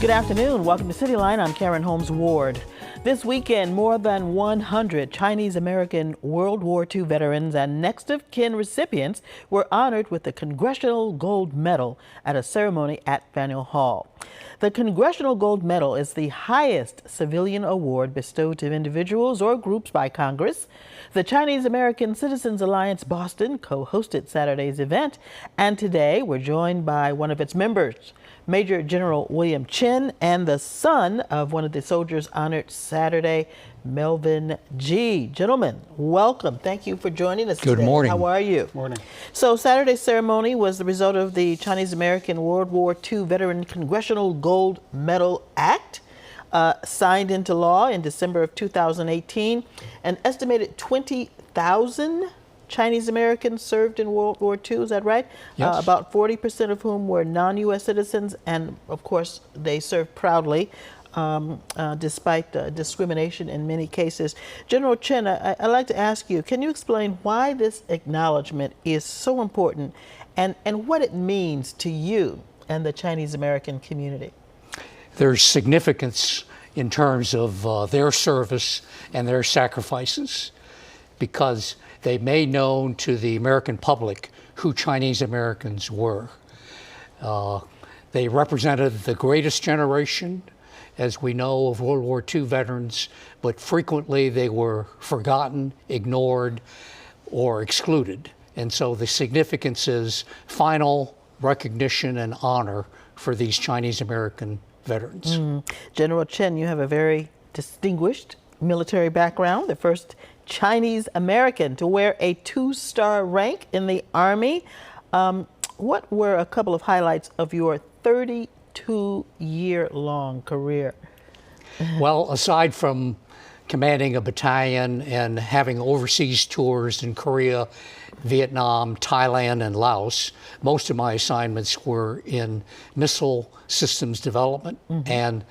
Good afternoon. Welcome to City Line. I'm Karen Holmes Ward. This weekend, more than 100 Chinese American World War II veterans and next of kin recipients were honored with the Congressional Gold Medal at a ceremony at Faneuil Hall. The Congressional Gold Medal is the highest civilian award bestowed to individuals or groups by Congress. The Chinese American Citizens Alliance Boston co-hosted Saturday's event, and today we're joined by one of its members, Major General William Chin, and the son of one of the soldiers honored Saturday, Melvin Gee. Gentlemen, welcome. Thank you for joining us today. Good morning. How are you? Morning. So Saturday's ceremony was the result of the Chinese American World War II Veteran Congressional Gold Medal Act, signed into law in December of 2018. An estimated 20,000 Chinese Americans served in World War II, is that right? Yes. About 40% of whom were non-U.S. citizens, and of course they served proudly despite discrimination in many cases. General Chin, I'd like to ask you, can you explain why this acknowledgement is so important and what it means to you and the Chinese American community? There's significance in terms of their service and their sacrifices, because they made known to the American public who Chinese Americans were. They represented the greatest generation, as we know, of World War II veterans, but frequently they were forgotten, ignored, or excluded. And so the significance is final recognition and honor for these Chinese American veterans. General Chin, you have a very distinguished military background, the first Chinese American to wear a 2-star rank in the Army. What were a couple of highlights of your 32-year-long career? Well, aside from commanding a battalion and having overseas tours in Korea, Vietnam, Thailand, and Laos, most of my assignments were in missile systems development and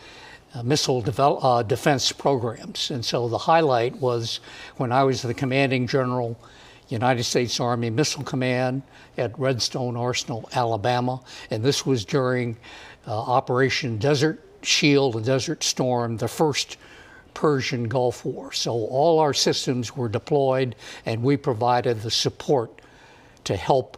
missile defense programs. And so the highlight was when I was the commanding general, United States Army Missile Command at Redstone Arsenal, Alabama. And this was during Operation Desert Shield and Desert Storm, the first Persian Gulf War. So all our systems were deployed, and we provided the support to help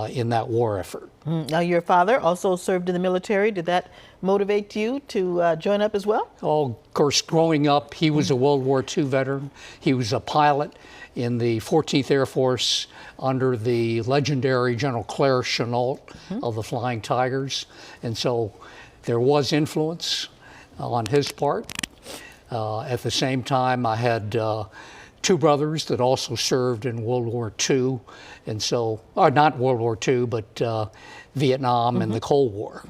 in that war effort. Now, your father also served in the military. Did that motivate you to join up as well? Oh, of course, growing up, he was a World War II veteran. He was a pilot in the 14th Air Force under the legendary General Claire Chennault of the Flying Tigers. And so there was influence on his part. At the same time, I had 2 brothers that also served in World War II, and so, or not World War II, but Vietnam and the Cold War.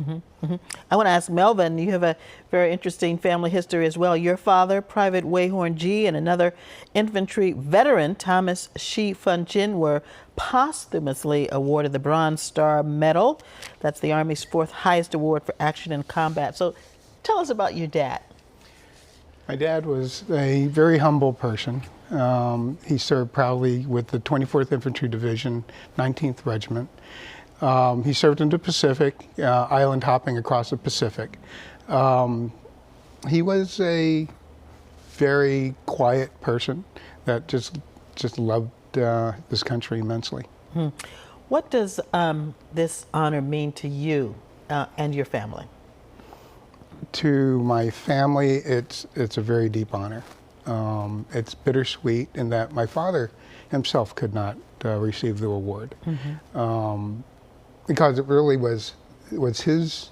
I want to ask Melvin, you have a very interesting family history as well. Your father, Private Weihorn Gee, and another infantry veteran, Thomas Shi Fun Chin, were posthumously awarded the Bronze Star Medal. That's the Army's 4th highest award for action in combat. So tell us about your dad. My dad was a very humble person. He served proudly with the 24th Infantry Division, 19th Regiment. He served in the Pacific, island hopping across the Pacific. He was a very quiet person that just loved this country immensely. What does this honor mean to you and your family? To my family, it's a very deep honor. It's bittersweet in that my father himself could not receive the award, because it really was his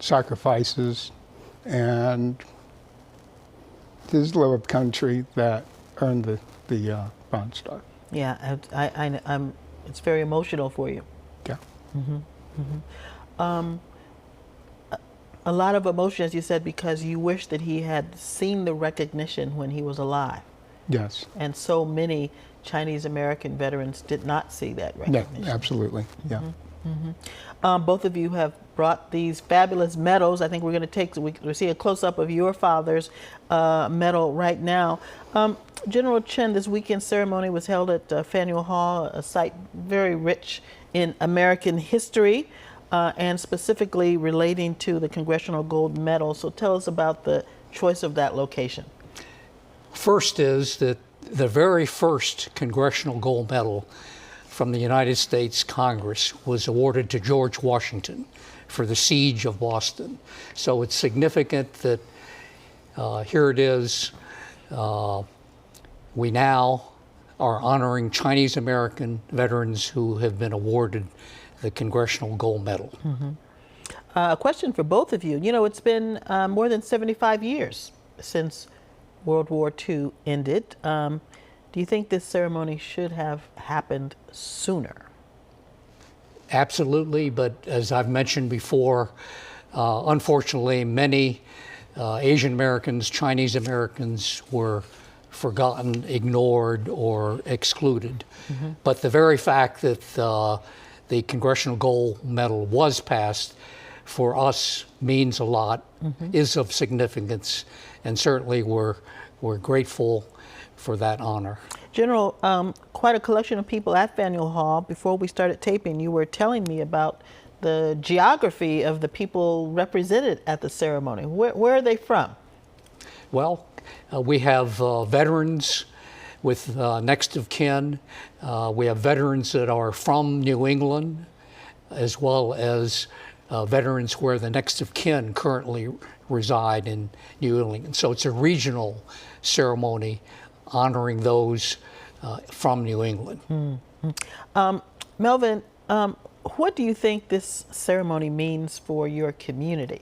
sacrifices and his love of country that earned the Bronze Star. Yeah, I'm. It's very emotional for you. Yeah. A lot of emotion, as you said, because you wish that he had seen the recognition when he was alive. Yes. And so many Chinese American veterans did not see that recognition. Yeah, absolutely. Yeah. Both of you have brought these fabulous medals. I think we're going to we see a close-up of your father's medal right now. General Chin, this weekend ceremony was held at Faneuil Hall, a site very rich in American history. and specifically relating to the Congressional Gold Medal. So tell us about the choice of that location. First is that the very first Congressional Gold Medal from the United States Congress was awarded to George Washington for the siege of Boston. So it's significant that here it is. We now are honoring Chinese American veterans who have been awarded the Congressional Gold Medal. A question for both of you. You know, it's been more than 75 years since World War II ended. Do you think this ceremony should have happened sooner? Absolutely, but as I've mentioned before, unfortunately, many Asian Americans, Chinese Americans were forgotten, ignored, or excluded. But the very fact that the Congressional Gold Medal was passed for us means a lot, is of significance, and certainly we're grateful for that honor. General, quite a collection of people at Faneuil Hall. Before we started taping, you were telling me about the geography of the people represented at the ceremony. Where are they from? Well, we have veterans with next of kin. We have veterans that are from New England, as well as veterans where the next of kin currently reside in New England. So it's a regional ceremony honoring those from New England. Melvin, what do you think this ceremony means for your community?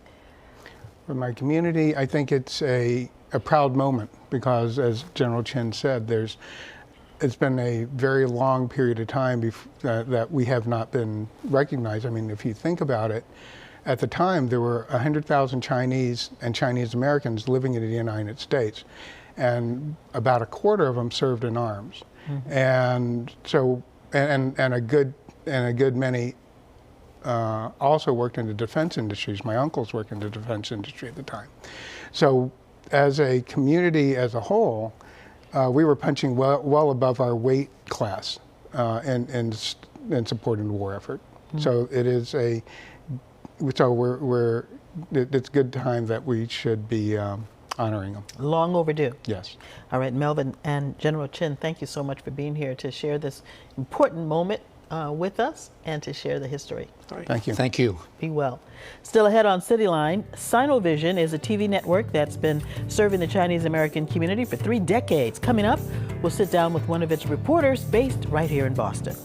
For my community, I think it's a proud moment because, as General Chin said, it's been a very long period of time that we have not been recognized. I mean, if you think about it, at the time there were 100,000 Chinese and Chinese Americans living in the United States, and about a quarter of them served in arms, and so and a good many also worked in the defense industries. My uncles worked in the defense industry at the time. So as a community as a whole, we were punching well above our weight class in supporting the war effort. So it is it's a good time that we should be honoring them. Long overdue. Yes. All right, Melvin and General Chin, thank you so much for being here to share this important moment with us and to share the history. Thank you. Thank you. Be well. Still ahead on Cityline, Sinovision is a TV network that's been serving the Chinese American community for 3 decades. Coming up, we'll sit down with one of its reporters based right here in Boston.